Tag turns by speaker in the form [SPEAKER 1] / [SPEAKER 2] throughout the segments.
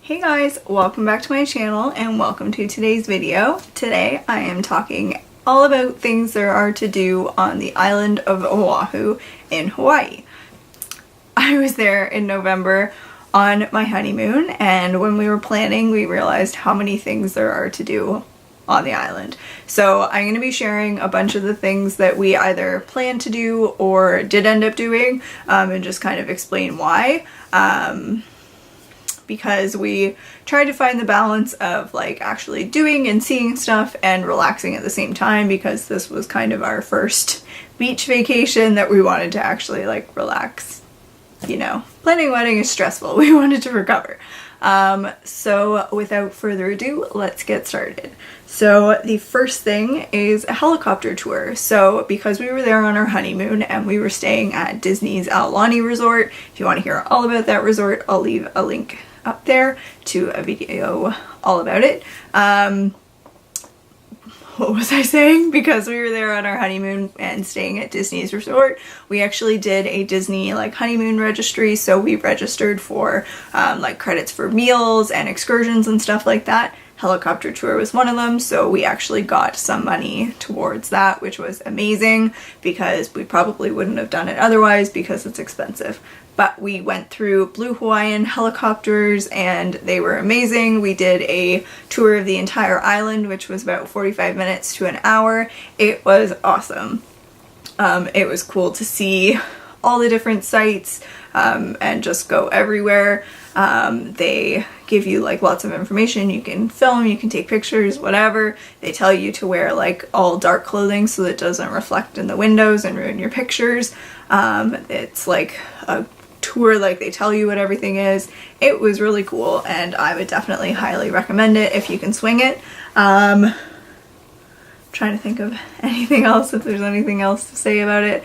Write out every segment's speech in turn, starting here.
[SPEAKER 1] Hey guys, welcome back to my channel and welcome to today's video. Today I am talking all about things there are to do on the island of Oahu in Hawaii. I was there in November on my honeymoon, and when we were planning we realized how many things there are to do on the island. So I'm going to be sharing a bunch of the things that we either planned to do or did end up doing, and just kind of explain why. Because we tried to find the balance of like actually doing and seeing stuff and relaxing at the same time, because this was kind of our first beach vacation that we wanted to actually like relax. You know, planning a wedding is stressful. We wanted to recover. So without further ado, let's get started. So the first thing is a helicopter tour. So because we were there on our honeymoon and we were staying at Disney's Aulani Resort, if you want to hear all about that resort, I'll leave a link up there to a video all about it. What was I saying? Because we were there on our honeymoon and staying at Disney's resort, we actually did a Disney like honeymoon registry. So we registered for like credits for meals and excursions and stuff like that. Helicopter tour was one of them, so we actually got some money towards that, which was amazing because we probably wouldn't have done it otherwise because it's expensive. But we went through Blue Hawaiian helicopters and they were amazing. We did a tour of the entire island, which was about 45 minutes to an hour. It was awesome. It was cool to see all the different sites and just go everywhere. They give you like lots of information. You can film, you can take pictures, whatever. They tell you to wear like all dark clothing so that it doesn't reflect in the windows and ruin your pictures. It's like a tour, like they tell you what everything is. It was really cool and I would definitely highly recommend it if you can swing it. Trying to think of anything else, if there's anything else to say about it.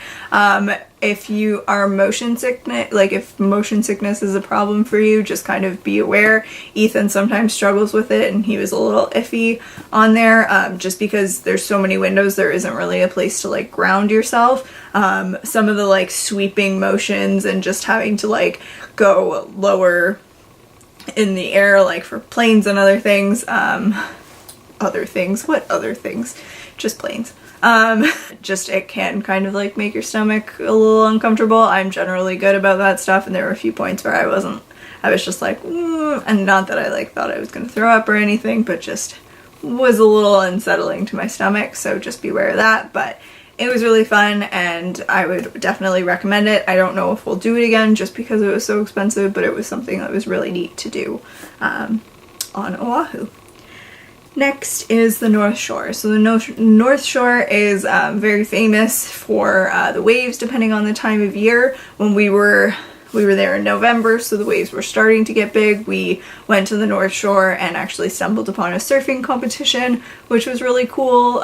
[SPEAKER 1] If you are motion sickness, like if motion sickness is a problem for you, just kind of be aware. Ethan sometimes struggles with it and he was a little iffy on there, just because there's so many windows, there isn't really a place to like ground yourself. Some of the like sweeping motions and just having to like go lower in the air, like for planes and other things. What other things? Just planes. Just it can kind of like make your stomach a little uncomfortable. I'm generally good about that stuff, and there were a few points where I was just like, and not that I like thought I was gonna throw up or anything, but just was a little unsettling to my stomach, so just beware of that. But it was really fun and I would definitely recommend it. I don't know if we'll do it again just because it was so expensive, but it was something that was really neat to do on Oahu. Next is the North Shore. So the North Shore is very famous for the waves, depending on the time of year. When we were there in November, so the waves were starting to get big. We went to the North Shore and actually stumbled upon a surfing competition, which was really cool.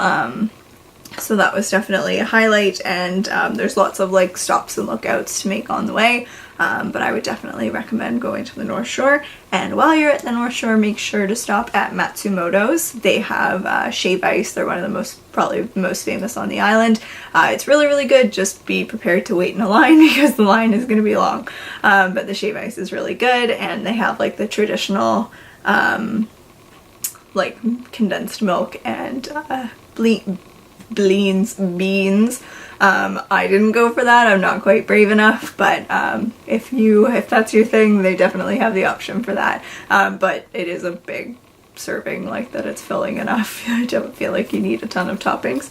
[SPEAKER 1] So that was definitely a highlight, and there's lots of like stops and lookouts to make on the way. But I would definitely recommend going to the North Shore. And while you're at the North Shore, make sure to stop at Matsumoto's. They have shave ice. They're one of the probably the most famous on the island. It's really, really good. Just be prepared to wait in a line because the line is going to be long. But the shave ice is really good, and they have like the traditional like condensed milk and beans. I didn't go for that. I'm not quite brave enough, but if that's your thing, they definitely have the option for that. But it is a big serving, like that it's filling enough. I don't feel like you need a ton of toppings.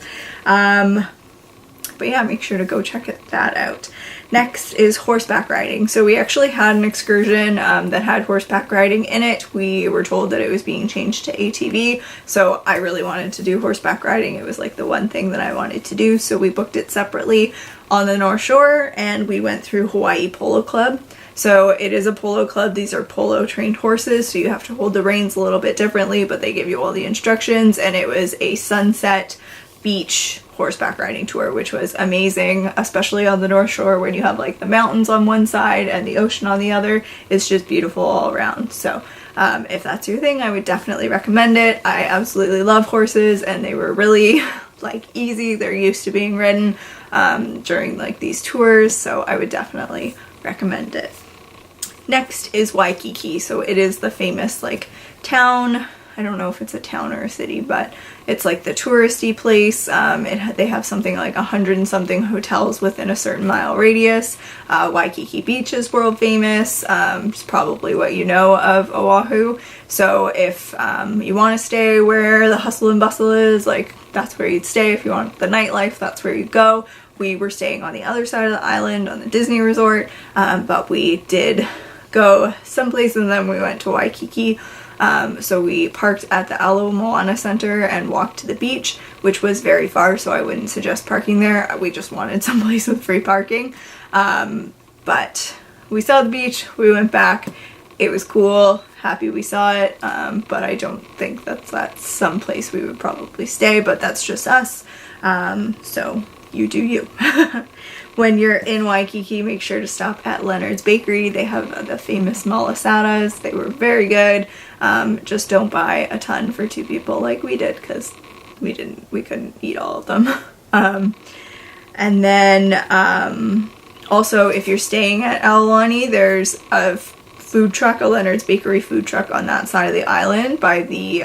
[SPEAKER 1] But yeah, make sure to go check that out. Next is horseback riding. So we actually had an excursion that had horseback riding in it. We were told that it was being changed to ATV, so I really wanted to do horseback riding. It was like the one thing that I wanted to do, so we booked it separately on the North Shore, and we went through Hawaii Polo Club. So it is a polo club. These are polo trained horses, so you have to hold the reins a little bit differently, but they give you all the instructions, and it was a sunset beach horseback riding tour, which was amazing, especially on the North Shore when you have like the mountains on one side and the ocean on the other. It's just beautiful all around. So if that's your thing, I would definitely recommend it. I absolutely love horses, and they were really like easy. They're used to being ridden during like these tours, so I would definitely recommend it. Next is Waikiki. So it is the famous like town. I don't know if it's a town or a city, but it's like the touristy place. They have something like 100 and something hotels within a certain mile radius. Waikiki Beach is world famous. It's probably what you know of Oahu. So if you want to stay where the hustle and bustle is, like that's where you'd stay. If you want the nightlife, that's where you go. We were staying on the other side of the island on the Disney resort, but we did go someplace and then we went to Waikiki. So we parked at the Ala Moana Center and walked to the beach, which was very far, so I wouldn't suggest parking there. We just wanted someplace with free parking. But we saw the beach, we went back, it was cool, happy we saw it, but I don't think that's someplace we would probably stay, but that's just us. So you do you. When you're in Waikiki, make sure to stop at Leonard's Bakery. They have the famous malasadas. They were very good. Just don't buy a ton for 2 people like we did, because we couldn't eat all of them. And then also, if you're staying at Aulani, there's a food truck, a Leonard's Bakery food truck on that side of the island by the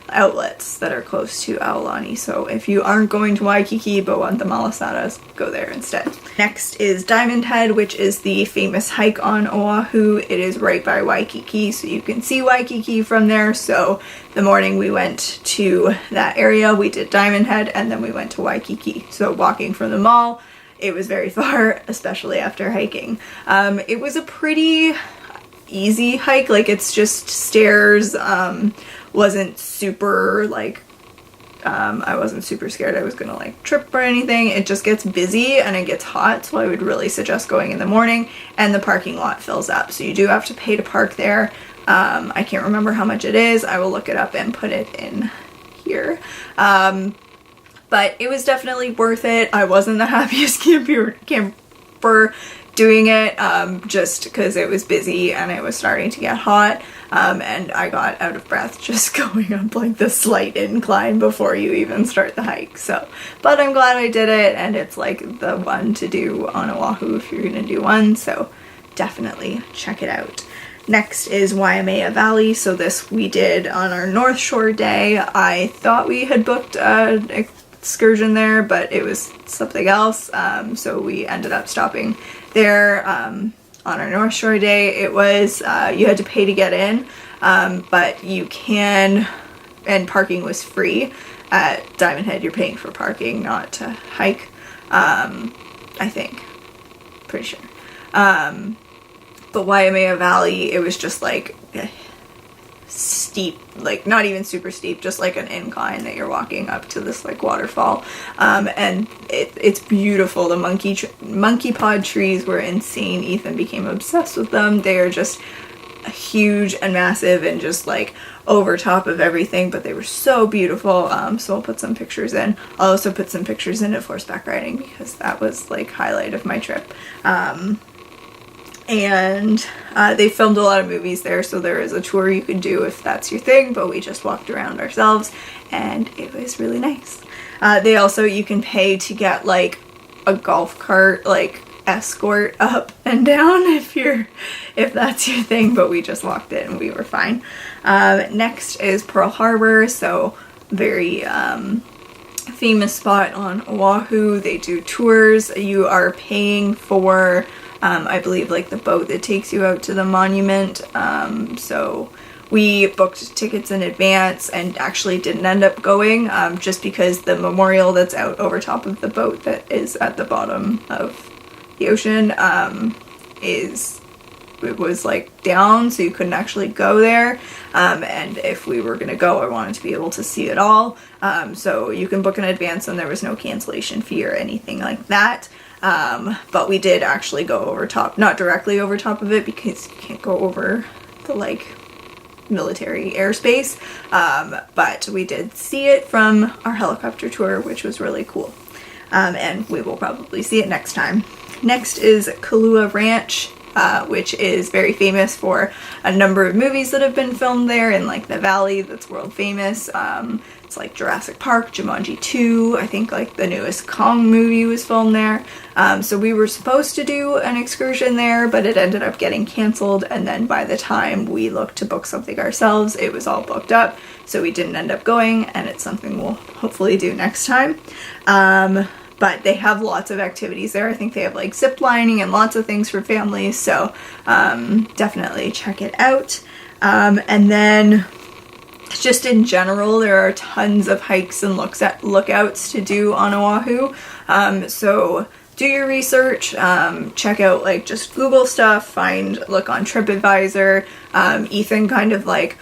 [SPEAKER 1] outlets that are close to Aulani. So if you aren't going to Waikiki but want the malasadas, go there instead. Next is Diamond Head, which is the famous hike on Oahu. It is right by Waikiki, so you can see Waikiki from there. So the morning we went to that area, we did Diamond Head, and then we went to Waikiki. So walking from the mall, it was very far, especially after hiking. It was a pretty easy hike, like it's just stairs. Wasn't super like I wasn't super scared I was gonna like trip or anything. It just gets busy and it gets hot, so I would really suggest going in the morning, and the parking lot fills up, so you do have to pay to park there. I can't remember how much it is. I will look it up and put it in here. But it was definitely worth it. I wasn't the happiest camper doing it, just because it was busy and it was starting to get hot, and I got out of breath just going up like the slight incline before you even start the hike. So, but I'm glad I did it, and it's like the one to do on Oahu if you're gonna do one, so definitely check it out. Next is Waimea Valley. So this we did on our North Shore day. I thought we had booked an excursion there, but it was something else, so we ended up stopping there on our North Shore day. It was, you had to pay to get in, but you can, and parking was free. At Diamond Head you're paying for parking, not to hike, I think, pretty sure. But Waimea Valley, it was just like steep, like not even super steep, just like an incline that you're walking up to this like waterfall, and it's beautiful. The monkey pod trees were insane. Ethan became obsessed with them. They are just huge and massive and just like over top of everything, but they were so beautiful. So I'll put some pictures in. I'll also put some pictures in of horseback riding, because that was like highlight of my trip. And they filmed a lot of movies there, so there is a tour you can do if that's your thing, but we just walked around ourselves and it was really nice. They also, you can pay to get like a golf cart like escort up and down if that's your thing, but we just walked it and we were fine. Next is Pearl Harbor, so very famous spot on Oahu. They do tours. You are paying for I believe like the boat that takes you out to the monument. So we booked tickets in advance and actually didn't end up going, just because the memorial that's out over top of the boat that is at the bottom of the ocean it was like down, so you couldn't actually go there, and if we were gonna go, I wanted to be able to see it all, so you can book in advance and there was no cancellation fee or anything like that. But we did actually go over top, not directly over top of it because you can't go over the like military airspace, but we did see it from our helicopter tour, which was really cool, and we will probably see it next time. Next is Kailua Ranch. which is very famous for a number of movies that have been filmed there in like the valley that's world famous. It's like Jurassic Park, Jumanji 2, I think like the newest Kong movie was filmed there. So we were supposed to do an excursion there, but it ended up getting canceled, and then by the time we looked to book something ourselves, it was all booked up, so we didn't end up going, and it's something we'll hopefully do next time. But they have lots of activities there. I think they have like zip lining and lots of things for families, so definitely check it out. And then just in general, there are tons of hikes and lookouts to do on Oahu. So do your research, check out like just Google stuff, look on TripAdvisor. Ethan kind of like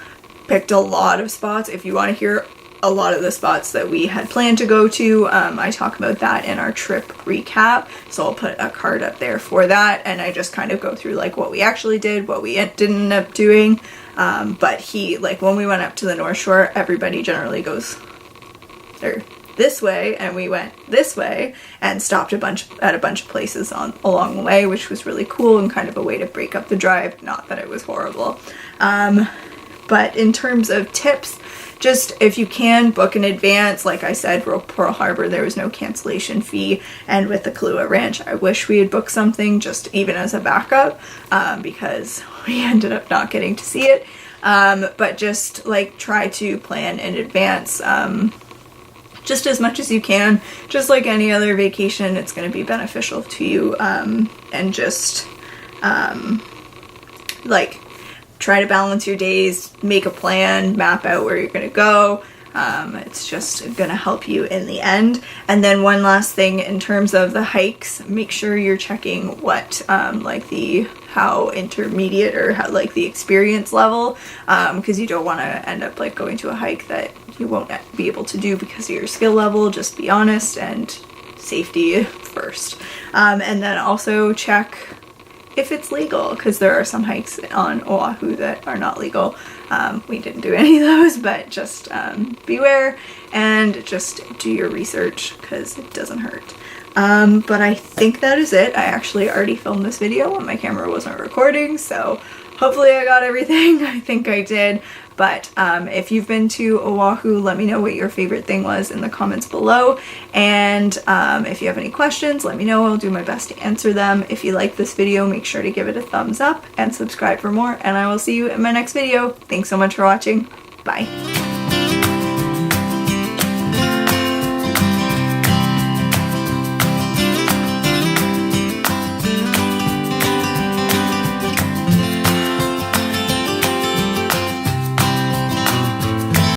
[SPEAKER 1] picked a lot of spots. If you want to hear a lot of the spots that we had planned to go to, I talk about that in our trip recap, so I'll put a card up there for that, and I just kind of go through like what we actually did, what we didn't end up doing. But like when we went up to the North Shore, everybody generally goes this way, and we went this way and stopped at a bunch of places along the way, which was really cool and kind of a way to break up the drive. Not that it was horrible. But in terms of tips, just if you can, book in advance. Like I said, Pearl Harbor, there was no cancellation fee, and with the Kahlua Ranch, I wish we had booked something just even as a backup, because we ended up not getting to see it. But just like try to plan in advance, just as much as you can. Just like any other vacation, it's going to be beneficial to you, and just like try to balance your days, make a plan, map out where you're going to go. It's just going to help you in the end. And then one last thing in terms of the hikes, make sure you're checking what how intermediate or how like the experience level, because you don't want to end up like going to a hike that you won't be able to do because of your skill level. Just be honest, and safety first. And then also check if it's legal, because there are some hikes on Oahu that are not legal. We didn't do any of those, but just beware and just do your research, because it doesn't hurt. But I think that is it. I actually already filmed this video when my camera wasn't recording, so hopefully I got everything. I think I did. But if you've been to Oahu, let me know what your favorite thing was in the comments below. And if you have any questions, let me know. I'll do my best to answer them. If you like this video, make sure to give it a thumbs up and subscribe for more. And I will see you in my next video. Thanks so much for watching. Bye.